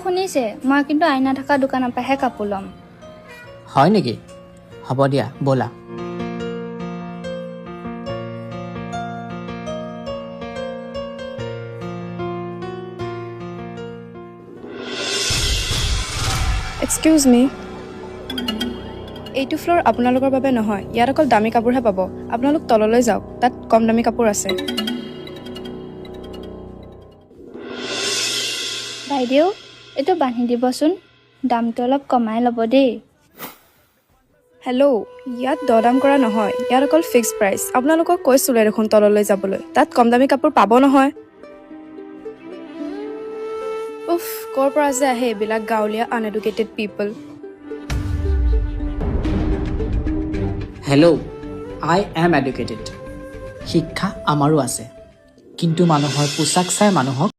শুনিছে, মই কিন্তু আইনা থকা দোকানৰ পৰাহে কাপোৰ ল'ম। হয় নেকি? হ'ব দিয়া, ব'লা। এক্সকিউজ মি, এইটো ফ্ল'ৰ আপোনালোকৰ বাবে নহয়। ইয়াত অকল দামী কাপোৰহে পাব। আপোনালোক তললৈ যাওক, তাত কম দামী কাপোৰ আছে। বাইদেউ, এইটো বান্ধি দিবচোন, দামটো অলপ কমাই ল'ব দেই। হেল্ল', ইয়াত দৰদাম কৰা নহয়, ইয়াত অকল ফিক্স প্ৰাইচ। আপোনালোকক কৈছোঁলে দেখোন তললৈ যাবলৈ, তাত কম দামী কাপোৰ পাব নহয়। উফ, ক'ৰ পৰা যে আহে এইবিলাক গাঁৱলীয়া uneducated people. Hello', I am educated. শিক্ষা আমাৰো আছে, কিন্তু মানুহৰ পোচাক চাই মানুহক